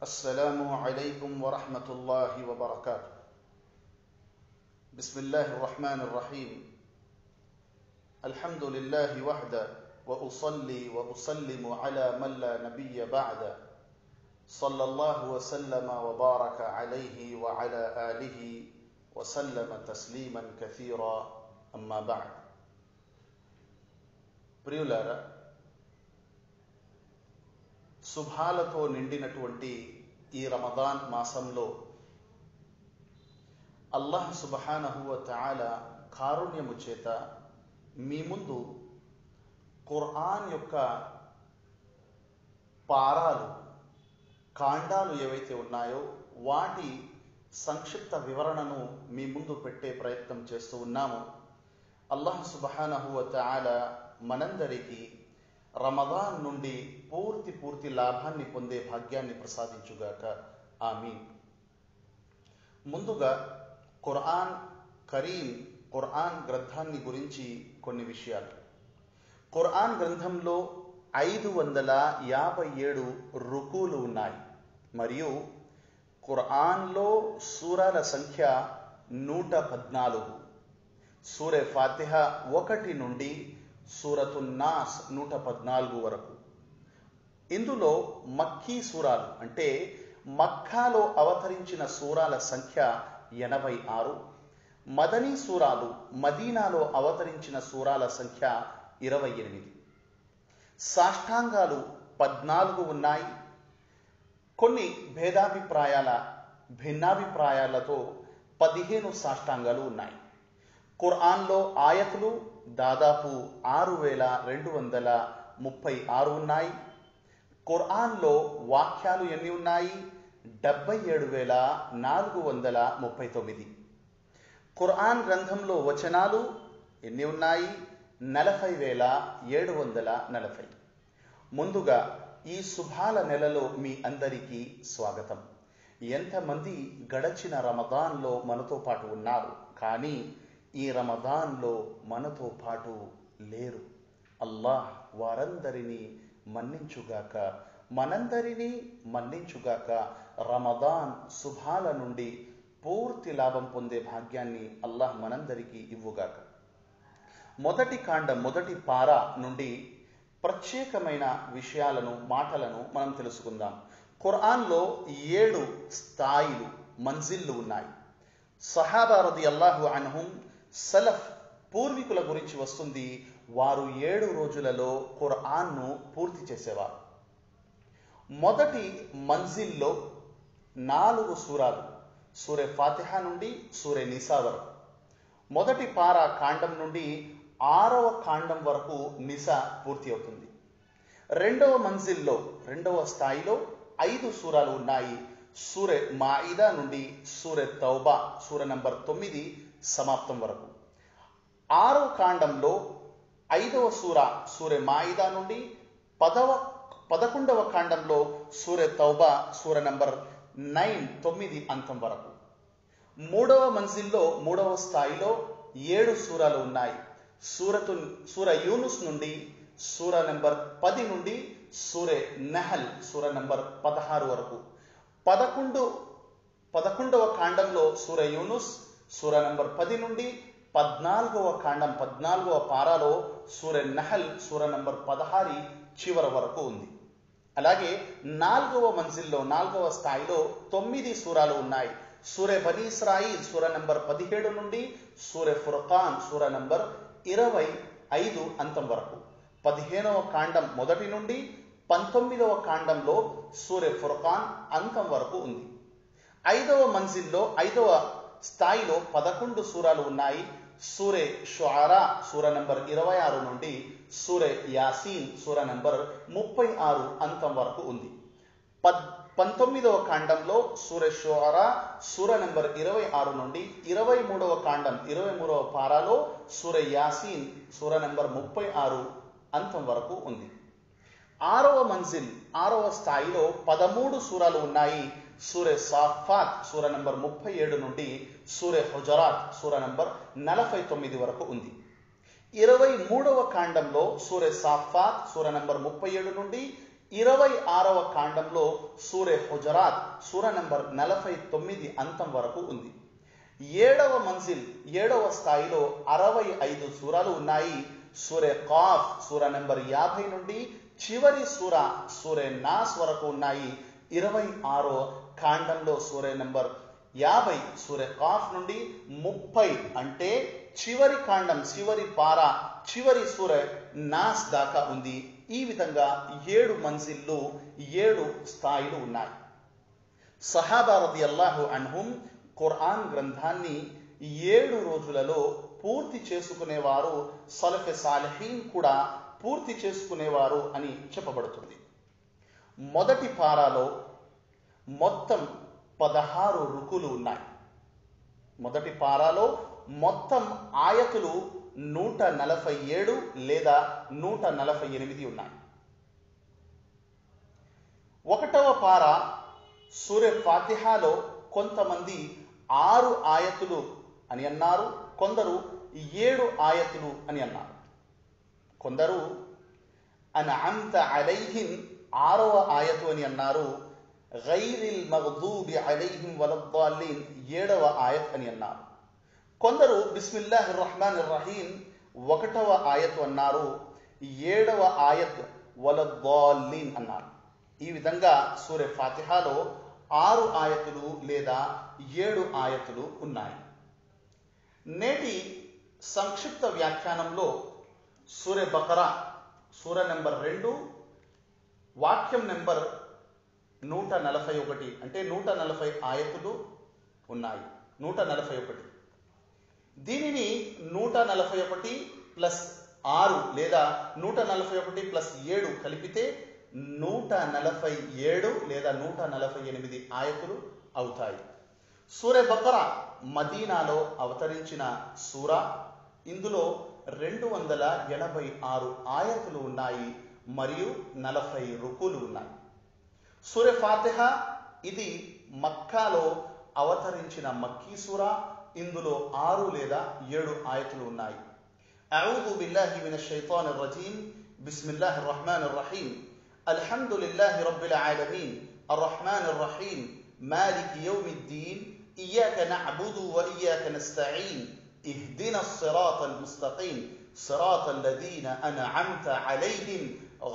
السلام عليكم ورحمة الله وبركاته. بسم الله الرحمن الرحيم. الحمد لله وحده وأصلي وأسلم على من لا نبي بعده صلى الله وسلم وبارك عليه وعلى آله وسلم تسليما كثيرا أما بعد. ప్రియులారా, శుభాలతో నిండినటువంటి ఈ రమదాన్ మాసంలో అల్లాహ్ సుబ్హానహు వ తఆలా కారుణ్యము చేత మీ ముందు ఖురాన్ యొక్క పారాలు, కాండాలు ఏవైతే ఉన్నాయో వాటి సంక్షిప్త వివరణను మీ ముందు పెట్టే ప్రయత్నం చేస్తూ ఉన్నాము. అల్లాహ్ సుబ్హానహు వ తఆలా మనందరికీ రమదాన్ నుండి పూర్తి లాభాన్ని పొందే భాగ్యాన్ని ప్రసాదించుగాక. ఆమీన్. ముందుగా ఖురాన్ కరీం, ఖురాన్ గ్రంథాన్ని గురించి కొన్ని విషయాలు. ఖురాన్ గ్రంథంలో 557 రుకూలు ఉన్నాయి మరియు ఖురాన్లో సూరాల సంఖ్య 114. సూరే ఫాతిహ 1 నుండి సూరతున్ నాస్ 114 వరకు. ఇందులో మక్కీ సూరాలు అంటే మక్కాలో అవతరించిన సూరాల సంఖ్య 86, మదనీ సూరాలు మదీనాలో అవతరించిన సూరాల సంఖ్య 28. సాష్టాంగాలు 14 ఉన్నాయి. కొన్ని భిన్నాభిప్రాయాలతో 15 సాష్టాంగాలు ఉన్నాయి. ఖురాన్లో ఆయతులు దాదాపు 6236 ఉన్నాయి. ఖురాన్లో వాక్యాలు ఎన్ని ఉన్నాయి? 77439. ఖురాన్ గ్రంథంలో వచనాలు ఎన్ని ఉన్నాయి? 40740. ముందుగా ఈ శుభాల నెలలో మీ అందరికీ స్వాగతం. ఎంతమంది గడచిన రమదాన్లో మనతో పాటు ఉన్నారు, కానీ ఈ రమదాన్లో మనతో పాటు లేరు. అల్లాహ్ వారందరినీ మన్నించుగాక, మనందరినీ మన్నించుగాక. రమదాన్ శుభాల నుండి పూర్తి లాభం పొందే భాగ్యాన్ని అల్లాహ్ మనందరికీ ఇవ్వుగాక. మొదటి కాండం, మొదటి పార నుండి ప్రత్యేకమైన విషయాలను, మాటలను మనం తెలుసుకుందాం. ఖురాన్లో 7 స్థాయిలు, మంజిల్లు ఉన్నాయి. సహాబా రదియల్లాహు అన్హుం, సలఫ్ పూర్వీకుల గురించి వస్తుంది. వారు 7 రోజులలో ఖురాన్ను పూర్తి చేసేవారు. మొదటి మంజిల్లో 4 సూరాలు, సూరే ఫాతిహ నుండి సూరే నిసా వరకు. మొదటి పార కాండం నుండి 6వ కాండం వరకు నిసా పూర్తి అవుతుంది. రెండవ మంజిల్లో, రెండవ స్థాయిలో 5 సూరాలు ఉన్నాయి. సూరే మాయిదా నుండి సూరే తౌబా, సూర నంబర్ 9 సమాప్తం వరకు. 6వ కాండంలో 5వ సూర సూరే మాయిదా నుండి 11వ కాండంలో సూరే తౌబా, సూర నంబర్ 9 అంతం వరకు. 3వ మంజిల్లో, 3వ స్థాయిలో 7 సూరాలు ఉన్నాయి. సూర యూనుస్ నుండి సూర నంబర్ 10 నుండి సూరే నహల్, సూర నంబర్ 16 వరకు. 11వ కాండంలో సూర యూనుస్, సూర నంబర్ 10 నుండి 14వ కాండం, 14వ పారాలో సూర నహల్, సూర నంబర్ 16 చివరి వరకు ఉంది. అలాగే 4వ మంజిల్లో, 4వ స్థాయిలో 9 సూరాలు ఉన్నాయి. సూరే బనీ ఇస్రాయిల్, సూర నంబర్ 17 నుండి సూరే ఫుర్ఖాన్, సూర నంబర్ 25 అంతం వరకు. 15వ కాండం మొదటి నుండి 19వ కాండంలో సూరే ఫుర్ఖాన్ అంతం వరకు ఉంది. 5వ మంజిల్లో, 5వ స్థాయిలో 11 సూరాలు ఉన్నాయి. సూరే షుఆరా, సూర నంబర్ 26 నుండి సూరే యాసీన్, సూర నంబర్ 36 అంతం వరకు ఉంది. 19వ కాండంలో సూరే షుఆరా, సూర నంబర్ 26 నుండి 23వ కాండం, 23వ పారాలో సూరే యాసీన్, సూర నంబర్ 36 అంతం వరకు ఉంది. 6వ మంజిల్, 6వ స్థాయిలో 13 సూరాలు ఉన్నాయి. సూరే సాఫాత్, సూర నంబర్ 37 నుండి సూరే హుజరాత్, సూర నంబర్ 49 వరకు ఉంది. 23వ కాండంలో సూరే సాఫాత్, సూర నంబర్ 37 నుండి 26వ కాండంలో సూరే హుజరాత్ సూర నంబర్ 49 అంతం వరకు ఉంది. 7వ మంజిల్ 7వ స్థాయిలో 65 సూరాలు ఉన్నాయి. సూరే ఖాఫ్ సూర నంబర్ 50 నుండి చివరి సూరే నాస్ వరకు ఉన్నాయి. 26వ కాండంలో సూరే నంబర్ 50 సూరే ఖాఫ్ నుండి 30 అంటే చివరి కాండం, చివరి పారా, చివరి సూరే నాస్ దాకా ఉంది. ఈ విధంగా 7 మంజిల్లు 7 స్థాయిలు ఉన్నాయి. సహాబా రదియల్లాహు అన్హుం ఖురాన్ గ్రంథాన్ని 7 రోజులలో పూర్తి చేసుకునేవారు. సలఫె సాలిహీన్ కూడా పూర్తి చేసుకునేవారు అని చెప్పబడుతుంది. మొదటి పారాలో మొత్తం 16 రుకులు ఉన్నాయి. మొదటి పారాలో మొత్తం ఆయతులు 147 లేదా 148 ఉన్నాయి. 1వ పారా సూరే ఫాతిహాలో కొంతమంది 6 ఆయతులు అని అన్నారు, కొందరు 7 ఆయతులు అని అన్నారు. కొందరు అన్అమ్త అలైహిం 6వ ఆయతు అని అన్నారు. గైరిల్ మగ్దూబి అలైహిం వలద్దాలీన్ 7వ ఆయత్ అని అన్నారు. కొందరు బిస్మిల్లాహిర్ రహ్మానిర్ రహీం 1వ ఆయతు అన్నారు. 7వ ఆయత్ వలద్దాలీన్ అన్నారు. ఈ విధంగా సూరే ఫాతిహాలో 6 ఆయతులు లేదా 7 ఆయతులు ఉన్నాయి. నేటి సంక్షిప్త వ్యాఖ్యానంలో సూరే బకరా సూర నెంబర్ 2 వాక్యం నెంబర్ 141 అంటే 140 ఆయతులు ఉన్నాయి. 141 దీనిని 141 ప్లస్ 6 లేదా 141 ప్లస్ 7 కలిపితే 147 లేదా 148 ఆయతులు అవుతాయి. సూరే బకరా మదీనాలో అవతరించిన సూరా. ఇందులో 286 ఆయతులు ఉన్నాయి మరియు 40 రుకులు ఉన్నాయి. సూరే ఫాతిహా ఇది మక్కాలో అవతరించిన మక్కీ సూరా. ఇందులో 6 లేదా 7 ఆయతులు ఉన్నాయి. అఊదు బిల్లాహి మినష్ షైతానిర్ రజీం. బిస్మిల్లాహిర్ రహ్మానిర్ రహీం. అల్హమ్దులిల్లాహి రబ్బిల్ ఆలమీన్ అర్రహ్మానిర్ రహీం మాలికి యౌమిద్దీన్ ఇయ్యాక నఅబుదు వ ఇయ్యాక నస్తഈన్ ఇహ్దినస్ సిరాతల్ ముస్తఖీం సిరాతల్ లదీన అన్అమ్త అలైహిం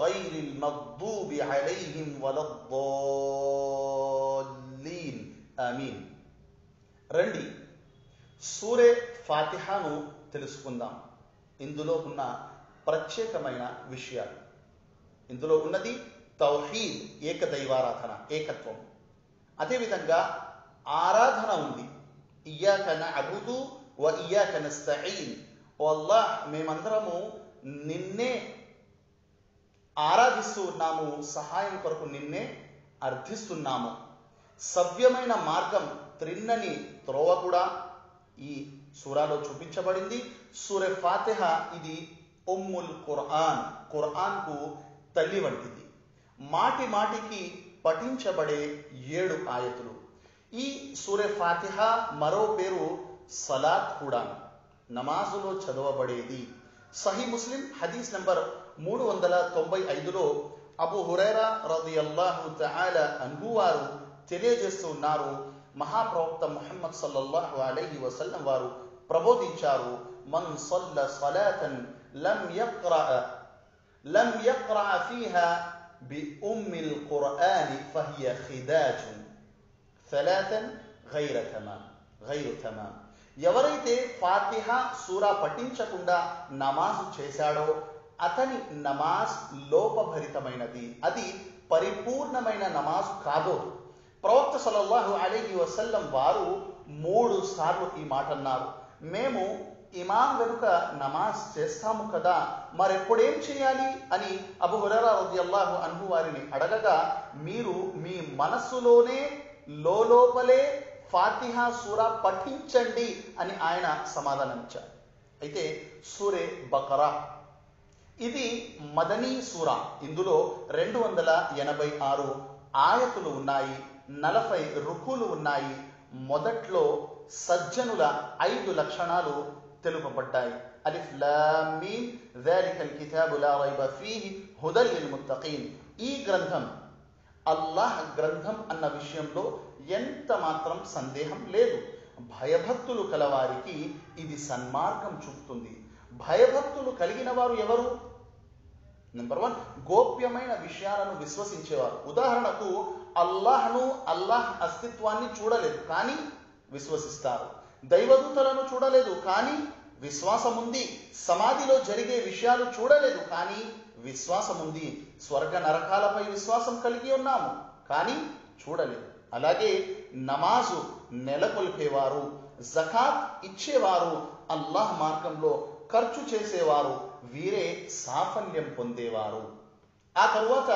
గైరిల్ మగ్దూబి అలైహిం వలద్దాలీన్ ఆమీన్. రండి సూరే ఫాతిహాను తెలుసుకుందాం. ఇందులో ఉన్న ప్రత్యేకమైన విషయాలు. ఇందులో ఉన్నది తౌహీద్, ఏకదైవారాధన, ఏకత్వం. అదేవిధంగా ఆరాధన ఉంది. ఇయ్యాక నఅబుదు వ ఇయ్యాక నస్తఈన్. ఓ అల్లాహ్, మేమందరము నిన్నే ఆరాధిస్తూ ఉన్నాము, సహాయం కొరకు నిన్నే అర్థిస్తున్నాము. సవ్యమైన మార్గం త్రిన్నని త్రోవ కూడా ఈ సూరాలో చూపించబడింది. సూరే ఫాతిహా ఇది ఉమ్ముల్ ఖురాన్, ఖురాన్కు తల్లి వంటిది. మాటి మాటికి పఠించబడే 7 ఆయతులు. ఈ సూరే ఫాతిహా మరో పేరు సలాత్ కూడా, నమాజులో చదవబడేది. సహీ ముస్లిం హదీస్ నంబర్ 395లో అబూ హురైరా రదియల్లాహు తఆలా అన్హు వారు తెలియజేస్తూ ఉన్నారు, మహాప్రవక్త ముహమ్మద్ సల్లల్లాహు అలైహి వసల్లం వారు ప్రబోధించారు, మన్ సల్ల సలాతన్ లం యక్రా ఫీహా బి ఉమ్మిల్ ఖురాన్ ఫహియ ఖిదాజున్ థలాథన్ గైరు తమామ్. ఎవరైతే ఫాతిహా సూరా పఠించకుండా నమాజు చేశాడో అతని నమాజ్ లోపభరితమైనది, అది పరిపూర్ణమైన నమాజ్ కాదు. ప్రవక్త సల్లల్లాహు అలైహి వసల్లం వారు 3 సార్లు ఈ మాట అన్నారు. మేము ఇమాం వెనుక నమాజ్ చేస్తాము కదా, మరెప్పుడేం చేయాలి అని అబూ హురైరా రదియల్లాహు అన్హు వారిని అడగగా, మీరు మీ మనస్సులోనే లోపలే ఫాతిహా సూరా పఠించండి అని ఆయన సమాధానం ఇచ్చారు. అయితే సూరే బకరా ఇది మదనీ సూరా. ఇందులో 286 ఆయతులు ఉన్నాయి, 40 రుకులు ఉన్నాయి. మొదట్లో సజ్జనుల 5 లక్షణాలు తెలుపబడ్డాయి. అలిఫ్ లామ్ మీమ్ జాలికల్ కితాబు లా రైబ ఫీహి హుదల్ లిల్ ముత్తఖీన్. ఈ గ్రంథం అల్లాహ్ గ్రంథం అన్న విషయంలో ఎంత మాత్రం సందేహం లేదు. భయభక్తులు కలవారికి ఇది సన్మార్గం చూపుతుంది. భయభక్తులు కలిగిన వారు ఎవరు? నెంబర్ 1, గోప్యమైన విషయాలను విశ్వసించేవారు. ఉదాహరణకు అల్లాహ్ అస్తిత్వాన్ని చూడలేదు కానీ విశ్వసిస్తారు. దైవదూతలను చూడలేదు కానీ విశ్వాసం ఉంది. సమాధిలో జరిగే విషయాలు చూడలేదు కానీ విశ్వాసం ఉంది. స్వర్గ నరకాలపై విశ్వాసం కలిగి ఉన్నాము కానీ చూడలేదు. అలాగే నమాజు నెలకొల్పేవారు, జకాత్ ఇచ్చేవారు, అల్లాహ్ మార్గంలో ఖర్చు చేసేవారు, వీరే సాఫల్యం పొందేవారు. ఆ తరువాత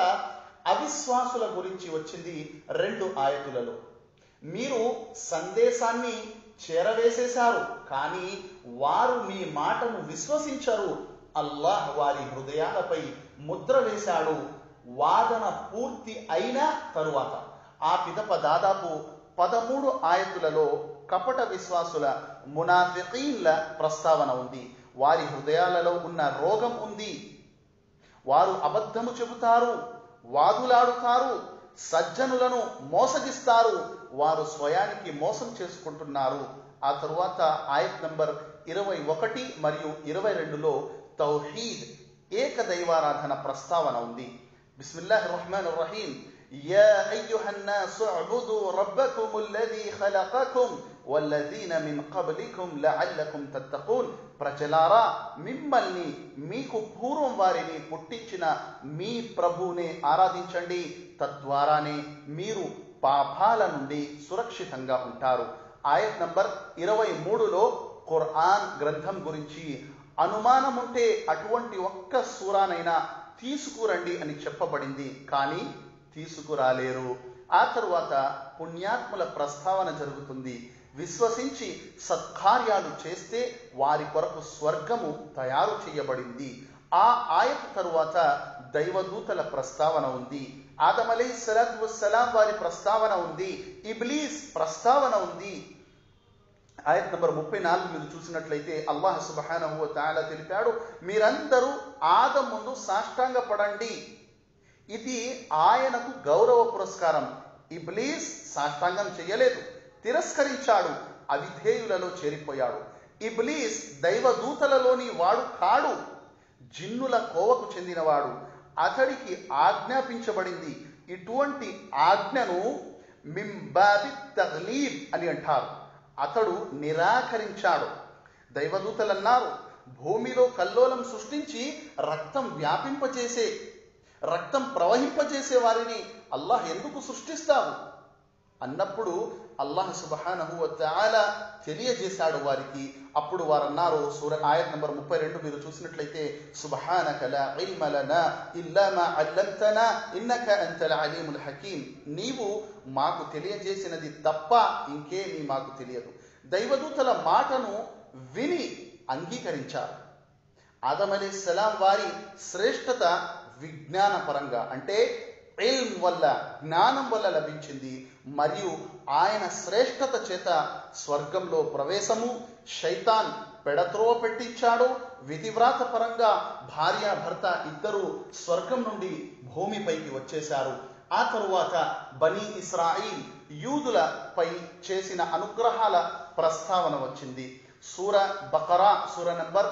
అవిశ్వాసుల గురించి వచ్చింది 2 ఆయతులలో. మీరు సందేశాన్ని చేరవేసేశారు కానీ వారు మీ మాటను విశ్వసించరు. అల్లాహ్ వారి హృదయాలపై ముద్ర వేశాడు. వాదన పూర్తి అయిన తరువాత ఆ పిదప దాదాపు 13 ఆయతులలో కపట విశ్వాసుల మునాఫికీన్ల ప్రస్తావన ఉంది. వారి హృదయాలలో ఉన్న రోగం ఉంది. వారు అబద్ధము చెబుతారు, వాదులాడుతారు, సజ్జనులను మోసగిస్తారు. వారు స్వయానికి మోసం చేసుకుంటున్నారు. ఆ తరువాత ఆయత్ నంబర్ 21 మరియు 22లో తౌహీద్, ఏకదైవారాధన ప్రస్తావన ఉంది. బిస్మిల్లాహిర్ రహ్మానిర్ రహీం. యా అయ్యుహన్నాసు ఉబుదు రబ్బకుముల్లదీ ఖలఖకుం వల్లదీన మిన్ ఖబ్లికుం లఅల్లకుం తత్తఖూన్. ప్రజలారా, మిమ్మల్ని మీకు పూర్వం వారిని పుట్టించిన మీ ప్రభువునే ఆరాధించండి, తద్వారానే మీరు పాపాల నుండి సురక్షితంగా ఉంటారు. ఆయత్ నంబర్ 23లో ఖురాన్ గ్రంథం గురించి అనుమానం ఉంటే అటువంటి ఒక్క సూరానైనా తీసుకురండి అని చెప్పబడింది కానీ తీసుకురాలేరు. ఆ తరువాత పుణ్యాత్ముల ప్రస్తావన జరుగుతుంది. విశ్వసించి సత్కార్యాలు చేస్తే వారి కొరకు స్వర్గము తయారు చేయబడింది. ఆ ఆయత్ తరువాత దైవదూతల ప్రస్తావన ఉంది. ఆదం అలైహిస్సలాతు వస్సలాం వారి ప్రస్తావన ఉంది. ఇబ్లీస్ ప్రస్తావన ఉంది. ఆయత్ నంబర్ 34 మీరు చూసినట్లయితే అల్లాహ్ సుబ్హానహు వ తఆలా తెలిపాడు, మీరందరూ ఆదం ముందు సాష్టాంగ పడండి. ఇది ఆయనకు గౌరవ పురస్కారం. ఇబ్లీస్ సాష్టాంగం చేయలేదు, తిరస్కరించాడు, అవిధేయులలో చేరిపోయాడు. ఇబ్లీస్ దైవదూతలలోని వాడు కాడు, జిన్నుల కోవకు చెందినవాడు. అతడికి ఆజ్ఞాపించబడింది. ఇటువంటి ఆజ్ఞను మింబాబి తగ్లీబ్ అని అంటారు. అతడు నిరాకరించాడు. దైవదూతలన్నారు, భూమిలో కల్లోలం సృష్టించి రక్తం ప్రవహింపజేసే వారిని అల్లాహ్ ఎందుకు సృష్టిస్తావు అన్నప్పుడు అల్లాహ్ సుబ్హానహు వ తఆలా తెలియజేశాడు వారికి. అప్పుడు వారు అన్నారు, ఆయత్ నంబర్ 32 మీరు చూసినట్లయితే, సుబ్హానక లా ఇల్మ లనా ఇల్లా మా అల్లమ్తనా ఇన్నక అంతల్ అలీముల్ హకీం. నీవు మాకు తెలియజేసినది తప్ప ఇంకేమీ మాకు తెలియదు. దైవదూతల మాటను విని అంగీకరించారు. ఆదం అలైహిస్సలాం వారి శ్రేష్టత విజ్ఞానపరంగా అంటే ఇల్మ్ వల్ల, జ్ఞానం వల్ల లభించింది. మరియు ఆయన శ్రేష్టత చేత స్వర్గంలో ప్రవేశము, శైతాన్ పెడత్రోవ పెట్టించాడు. విధివ్రాత పరంగా భార్యాభర్త ఇద్దరు స్వర్గం నుండి భూమిపైకి వచ్చేశారు. ఆ తరువాత బనీ ఇస్రాయిల్ యూదులపై చేసిన అనుగ్రహాల ప్రస్తావన వచ్చింది. సూర బకరా సూర నంబర్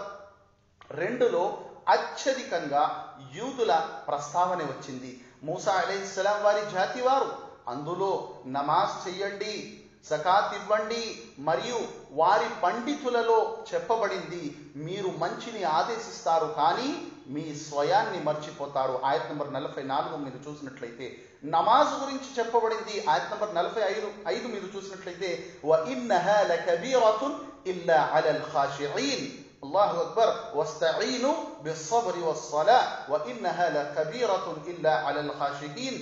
2లో అత్యధికంగా యూదుల ప్రస్తావన వచ్చింది. మూసా అలైహిస్సలాం వారి జాతి వారు. అందులో నమాజ్ చెయ్యండి, జకాత్ ఇవ్వండి. మరియు వారి పండితులలో చెప్పబడింది, మీరు మంచిని ఆదేశిస్తారు కానీ మీ స్వయాన్ని మర్చిపోతారు. ఆయత్ నంబర్ 44 మీరు చూసినట్లయితే నమాజ్ గురించి చెప్పబడింది. ఆయత్ నంబర్ 45 మీరు చూసినట్లయితే, వ ఇన్నహా లకబీరతున్ ఇల్లా అలల్ ఖాషిఈన్. అల్లాహు అక్బర్. వస్తഈను బిస్సబ్రి వస్సలా వ ఇన్నహా లకబీరతున్ ఇల్లా అలల్ ఖాషిఈన్.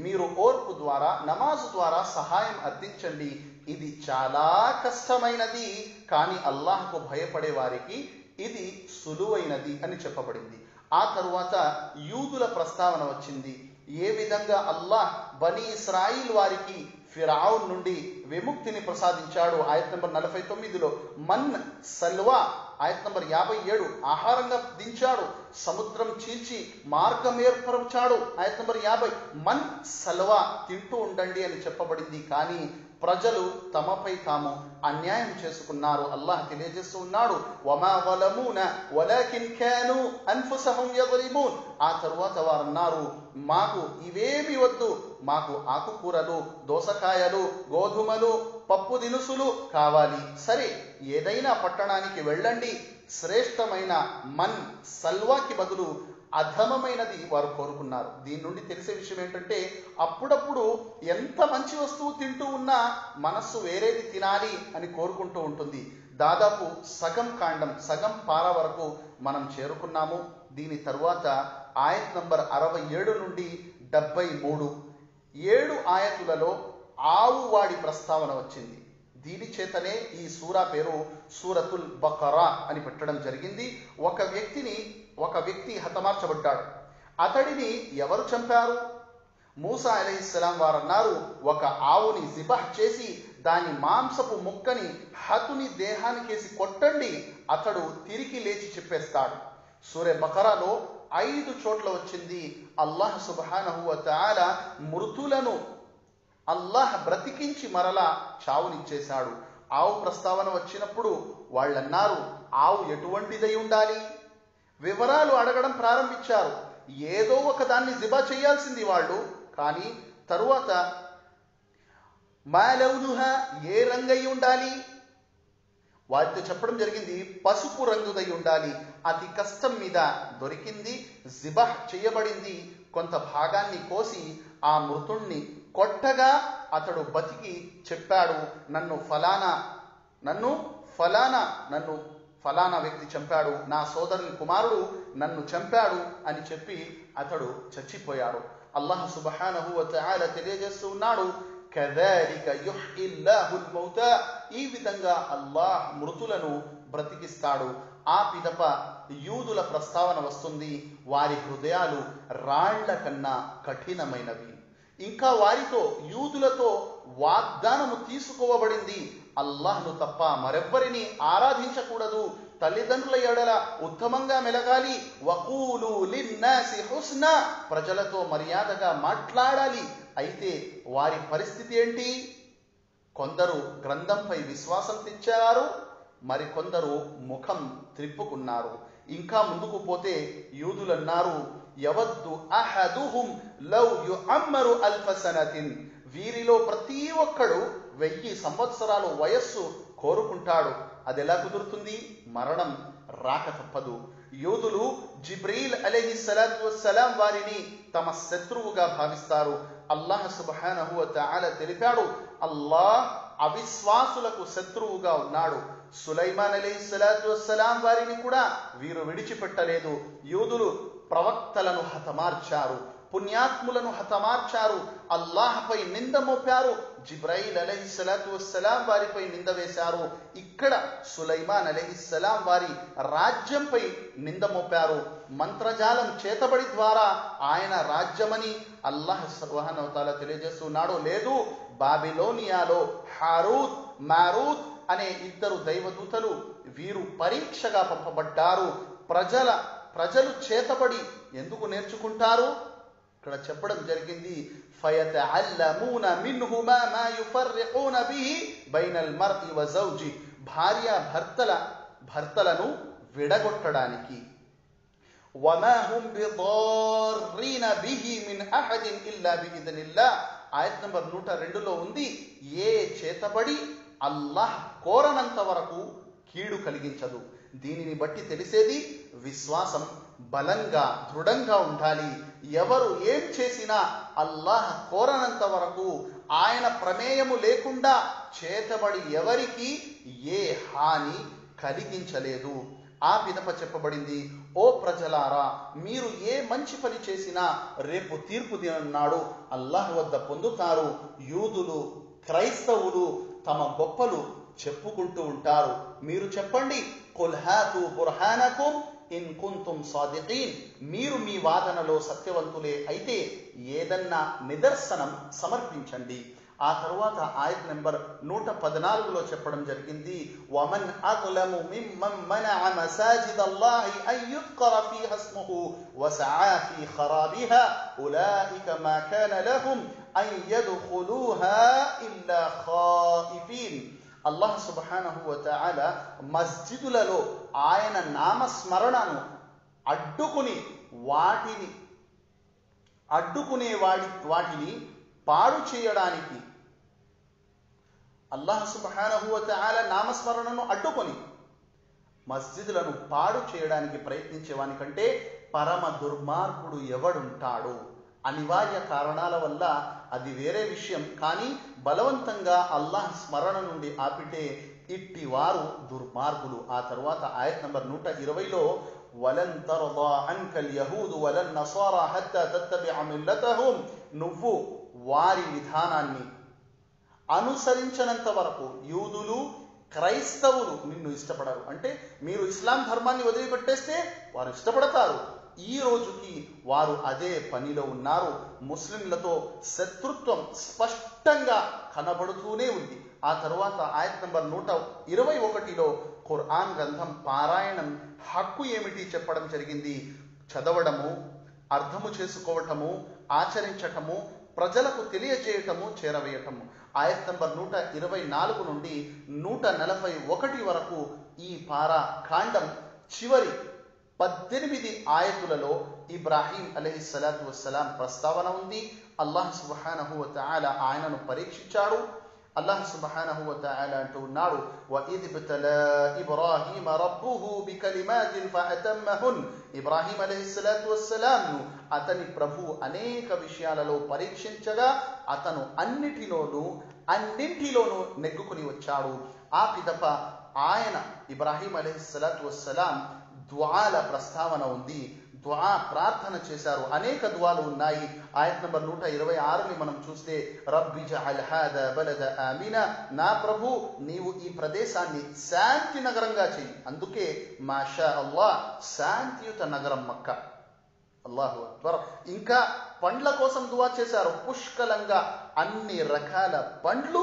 మీరు ఓర్పు ద్వారా, నమాజు ద్వారా సహాయం అర్థించండి. ఇది చాలా కష్టమైనది కానీ అల్లాహ్కు భయపడే వారికి ఇది సులువైనది అని చెప్పబడింది. ఆ తరువాత యూదుల ప్రస్తావన వచ్చింది. ఏ విధంగా అల్లాహ్ బనీ ఇస్రాయిల్ వారికి ఫిరౌన్ నుండి విముక్తిని ప్రసాదించాడు. ఆయత్ నంబర్ 49లో మన్, సల్వా ఆయత్ నంబర్ 57 ఆహారంగా దించాడు, సముద్రం చీల్చి మార్గం ఏర్పరచాడు. ఆయత్ నంబర్ 50 మన్ సల్వా తింటూ ఉండండి అని చెప్పబడింది. కానీ ప్రజలు తమపై తాము అన్యాయం చేసుకున్నారు. అల్లాహ్ తెలియజేస్తూ ఉన్నాడు, వమా వలమూన వలాకిన్ కాను అన్ఫుసహుం యظలిమూన్. ఆ తరువాత వారు అన్నారు, మాకు ఇవేమి వద్దు, మాకు ఆకుకూరలు, దోసకాయలు, గోధుమలు, పప్పు దినుసులు కావాలి. సరే, ఏదైనా పట్టణానికి వెళ్ళండి, శ్రేష్టమైన మన్ సల్వాకి బదులు అధమమైనది వారు కోరుకున్నారు. దీని నుండి తెలిసే విషయం ఏంటంటే, అప్పుడప్పుడు ఎంత మంచి వస్తువు తింటూ ఉన్నా మనస్సు వేరేది తినాలి అని కోరుకుంటూ ఉంటుంది. దాదాపు సగం కాండం, సగం పార వరకు మనం చేరుకున్నాము. దీని తరువాత ఆయత్ నంబర్ 67 నుండి 73 7 ఆయతులలో ఆవు వాడి ప్రస్తావన వచ్చింది. దీని చేతనే ఈ సూరా పేరు సూరతుల్ బకరా అని పెట్టడం జరిగింది. ఒక వ్యక్తి హతమార్చబడ్డాడు. అతడిని ఎవరు చంపారు? మూసా అలైహిస్సలాం వారు అన్నారు, ఒక ఆవుని జిబహ్ చేసి దాని మాంసపు ముక్కని హతుని దేహానికేసి కొట్టండి, అతడు తిరిగి లేచి చెప్పేస్తాడు. సూరే బకరాలో 5 చోట్ల వచ్చింది. అల్లాహ్ సుబ్హానహు వ తఆలా మృతులను అల్లాహ్ బ్రతికించి మరలా చావునిచ్చేశాడు. ఆవు ప్రస్తావన వచ్చినప్పుడు వాళ్ళన్నారు, ఆవు ఎటువంటిదై ఉండాలి? వివరాలు అడగడం ప్రారంభించారు. ఏదో ఒక దాన్ని జిబా చేయాల్సింది వాళ్ళు. కానీ తరువాత మా లౌనుహా, ఏ రంగై ఉండాలి? వాటితో చెప్పడం జరిగింది, పసుపు రంగుదై ఉండాలి. అతి కష్టం మీద దొరికింది, జిబహ్ చేయబడింది. కొంత భాగాన్ని కోసి ఆ మృతుణ్ణి కొట్టగా అతడు బతికి చెప్పాడు, నన్ను ఫలానా వ్యక్తి చంపాడు, నా సోదరుని కుమారుడు నన్ను చంపాడు అని చెప్పి అతడు చచ్చిపోయాడు. అల్లాహ్ సుబ్హానహు వ తఆలా తెలియజేస్తూ ఉన్నాడు, కదాలిక యుహ్యిల్లాహుల్ మౌతా, ఈ విధంగా అల్లాహ్ మృతులను బ్రతికిస్తాడు. ఆ పిదప యూదుల ప్రస్తావన వస్తుంది. వారి హృదయాలు రాళ్ల కన్నా కఠినమైనవి. ఇంకా వారితో, యూదులతో వాగ్దానము తీసుకోవబడింది, అల్లాహ్ను తప్ప మరెవ్వరిని ఆరాధించకూడదు, తల్లిదండ్రుల ఎడల ఉత్తమంగా మెలగాలి, వకూలు లిన్నాసి హుస్నా, ప్రజలతో మర్యాదగా మాట్లాడాలి. అయితే వారి పరిస్థితి ఏంటి? కొందరు గ్రంథంపై విశ్వాసం తెచ్చారు, మరికొందరు ముఖం త్రిప్పుకున్నారు. ఇంకా ముందుకు పోతే యూదులన్నారు, యవద్దు అహదుహుం లౌ యుఅమ్మరు అల్ఫ సనతిన్, వీరిలో ప్రతి ఒక్కడు 1000 సంవత్సరాలు వయస్సు కోరుకుంటాడు. అది ఎలా కుదురుతుంది? మరణం రాక తప్పదు. యూదులు జిబ్రీల్ అలైహిస్సలాతు వస్సలాం వారిని తమ శత్రువుగా భావిస్తారు. అల్లాహ్ సుబ్హానహు వ తఆలా తెలిపాడు, అల్లాహ్ అవిశ్వాసులకు శత్రువుగా ఉన్నాడు. సులైమాన్ అలైహిస్సలాతు వస్సలాం వారిని కూడా వీరు విడిచిపెట్టలేదు. యూదులు ప్రవక్తలను హతమార్చారు, పుణ్యాత్ములను హతమార్చారు, అల్లాహ్పై నింద మోపారు, జిబ్రాయిల్ అలైహిస్సలాతు వస్సలాం వారిపై నింద వేశారు. ఇక్కడ సులైమాన్ అలైహిస్సలాం వారి రాజ్యంపై నింద మోపారు. మంత్రజాలం చేతబడి ద్వారా ఆయన రాజ్యమని అల్లాహ్ సుబ్హానహు వ తఆలా తెలియజేస్తున్నాడు. లేదు, బాబిలోనియాలో హారూత్ మారూత్ అనే 2 దైవదూతలు వీరు పరీక్షగా పంపబడ్డారు. ప్రజలు చేతబడి ఎందుకు నేర్చుకుంటారు? ఇక్కడ చెప్పడం జరిగింది, ఫయతఅల్లమూన మిన్హుమా మా యుఫర్రిఖూన బిహి బైనల్ మర్'i వ జౌజి, భార్య భర్తలను విడగొట్టడానికి. వమా హుం బిదార్రీన బిహి మిన్ అహదిన్ ఇల్లా బిఇذనిల్లాహ్, ఆయత్ నంబర్ 102లో ఉంది, ఏ చేతబడి అల్లాహ్ కోరనంత వరకు కీడు కలిగించదు. దీనిని బట్టి తెలిసేది, విశ్వాసం బలంగా దృఢంగా ఉండాలి. ఎవరు ఏం చేసినా అల్లాహ్ కోరనంత వరకు, ఆయన ప్రమేయము లేకుండా చేతబడి ఎవరికి ఏ హాని కలిగించలేదు. ఆ పిదప చెప్పబడింది, ఓ ప్రజలారా, మీరు ఏ మంచి పని చేసినా రేపు తీర్పు దినం నాడు అల్లాహ్ వద్ద పొందుతారు. యూదులు, క్రైస్తవులు తమ గొప్పలు చెప్పుకుంటూ ఉంటారు. మీరు చెప్పండి, ఖుల్ హాతు బుర్హానకుం ఇన్ కుంతుం సాదికీన్, మీరు మీ వాదనలో సత్యవంతులే అయితే ఏదన్నా నిదర్శనం సమర్పించండి. ఆ తర్వాత ఆయత్ నెంబర్ 114లో చెప్పడం జరిగింది, వమన్ అజ్లము మిమ్మన్ మనఅ మసాజిదల్లాహి అన్ యుజ్కర ఫీహా ఇస్ముహు వసఆ ఫీ ఖరాబిహా ఉలైక మా కాన లహుం అన్ యద్ఖులూహా ఇల్లా ఖాయిఫీన్. అల్లాహ్ సుబ్హానహు వ తఆలా మస్జిదులలో ఆయన నామస్మరణను వాటిని పాడు చేయడానికి, అల్లాహ్ సుబ్హానహు వ తఆలా నామస్మరణను అడ్డుకొని మస్జిదులను పాడు చేయడానికి ప్రయత్నించే వానికంటే పరమ దుర్మార్గుడు ఎవడుంటాడు? అనివార్య కారణాల వల్ల అది వేరే విషయం, కానీ బలవంతంగా అల్లాహ్ స్మరణ నుండి ఆపితే ఇట్టి వారు దుర్మార్గులు. ఆ తర్వాత ఆయత్ నంబర్ 120లో వలన్ తర్దా అన్కల్ యహూదు వలన్ నసారా హత్తా తత్తబిఅ మిల్లతహుం, నువ్వు వారి విధానాన్ని అనుసరించినంత వరకు యూదులు క్రైస్తవులు నిన్ను ఇష్టపడరు. అంటే మీరు ఇస్లాం ధర్మాన్ని వదిలిపెట్టేస్తే వారు ఇష్టపడతారు. ఈ రోజుకి వారు అదే పనిలో ఉన్నారు. ముస్లింలతో శత్రుత్వం స్పష్టంగా కనబడుతూనే ఉంది. ఆ తర్వాత ఆయత్ నంబర్ 121లో ఖురాన్ గ్రంథం పారాయణం హక్కు ఏమిటి చెప్పడం జరిగింది. చదవడము, అర్థము చేసుకోవటము, ఆచరించటము, ప్రజలకు తెలియజేయటము, చేరవేయటము. ఆయత్ నంబర్ 124 నుండి 141 వరకు ఈ పారా కాండం చివరి 18 ఆయతులలో ఇబ్రాహీం అలైహిస్సలాతు వస్సలాం ప్రస్తావన ఉంది. అల్లాహ్ సుబ్హానహు వ తఆలా ఆయనను పరీక్షించాడు. అల్లాహ్ సుబ్హానహు వ తఆలా అంటూ ఉన్నాడు, వఇద్ ఇబ్తలా ఇబ్రాహీమ రబ్బుహు బికలిమాతిన్ ఫఅతమ్మహున్. ఇబ్రాహీం అలైహిస్సలాతు వస్సలాంను అతని ప్రభు అనేక విషయాలలో పరీక్షించగా అతను అన్నింటిలోనూ నెగ్గుకుని వచ్చాడు. ఆ పిదప ఆయన ఇబ్రాహీం అలైహిస్సలాతు వస్సలాం దుఆల ప్రస్తావన ఉంది. దుఆ ప్రార్థన చేశారు. అనేక దుఆలు ఉన్నాయి. ఆయత్ నంబర్ 126ని మనం చూస్తే, రబ్బి జఅల్ హాదా బలద ఆమినా, నా ప్రభు నీవు ఈ ప్రదేశాన్ని శాంతి నగరంగా చెయ్యి. అందుకే మాషా అల్లాహ్ శాంతియుత నగరం మక్క. అల్లాహు అక్బర్. ఇంకా పండ్ల కోసం దుఆ చేశారు. పుష్కలంగా అన్ని రకాల పండ్లు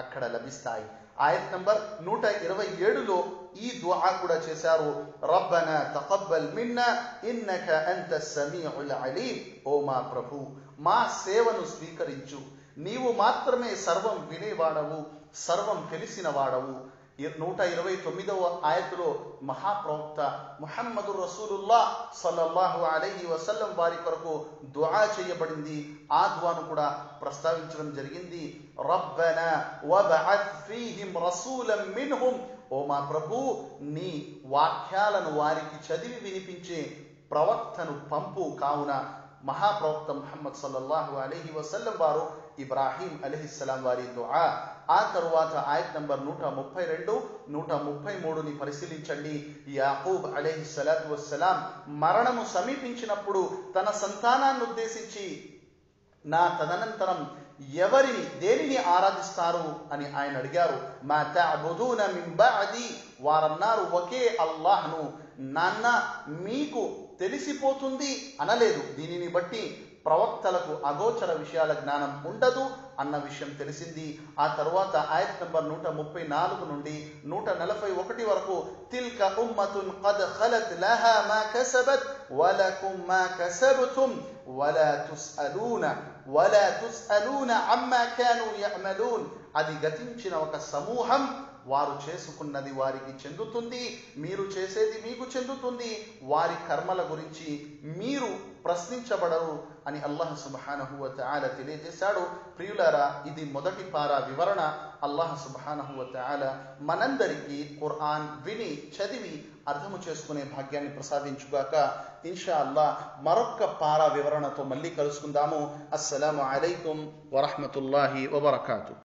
అక్కడ లభిస్తాయి. ఆయత్ నంబర్ 127లో ఈ దుఆ కూడా చేశారు, రబ్బనా తకబ్బల్ మిన్నా ఇన్నక అంతస్ సమీఉల్ అలీం. ఓ మా ప్రభు, మా సేవను స్వీకరించు, నీవు మాత్రమే సర్వం వినేవాడవు, సర్వం తెలిసిన వాడవు. 129వ ఆయతులో మహాప్రవక్త ముహమ్మదు రసూలుల్లాహ్ సల్లల్లాహు అలైహి వసల్లం వారి కొరకు దుఆ చేయబడింది. ఆ దుఆను కూడా ప్రస్తావించడం జరిగింది. రబ్బనా వబఅత్ ఫీహిం రసూలం మిన్హుం. ఓ మా ప్రభు, నీ వాక్యాలను వారికి చదివి వినిపించే ప్రవక్తను పంపు. కావున మహాప్రవక్త ముహమ్మద్ సల్లల్లాహు అలైహి వసల్లం వారు ఇబ్రాహీం అలైహిస్సలాం వారి దుఆ. ఆ తరువాత ఆయత్ నంబర్ 132, 133ని పరిశీలించండి. యాకూబ్ అలైహిస్సలాతు వస్సలాం మరణము సమీపించినప్పుడు తన సంతానాన్ని ఉద్దేశించి, నా తదనంతరం దేనిని ఆరాధిస్తారు అని ఆయన అడిగారు. మా తఅబుదూన మిన్ బఅది. వారన్నారు, ఒకే అల్లాహ్ను. నాన్న మీకు తెలిసిపోతుంది అనలేదు. దీనిని బట్టి ప్రవక్తలకు అగోచర విషయాల జ్ఞానం ఉండదు అన్న విషయం తెలిసింది. ఆ తర్వాత ఆయత్ నంబర్ 134 నుండి 141 వరకు, తిల్క ఉమ్మతున్ ఖద్ ఖలత్ లహా మా కసబత్ వలకుం మా కసబ్తుం వలా తుస్అలూన అమ్మా కానూ యఅమలూన్. అది గతించిన ఒక సమూహం, వారు చేసుకున్నది వారికి చెందుతుంది, మీరు చేసేది మీకు చెందుతుంది, వారి కర్మల గురించి మీరు ప్రశ్నించబడరు అని అల్లాహ్ సుబ్హానహు వ తఆలా తెలియజేశాడు. ప్రియులారా, ఇది మొదటి పారా వివరణ. అల్లాహ్ సుబ్హానహు వ తఆలా మనందరికీ ఖురాన్ విని చదివి అర్థము చేసుకునే భాగ్యాన్ని ప్రసాదించుగాక. ఇన్షా అల్లాహ్ మరొక్క పారా వివరణతో మళ్ళీ కలుసుకుందాము. అస్సలాము అలైకుం వరహ్మతుల్లాహి వబరకాతు.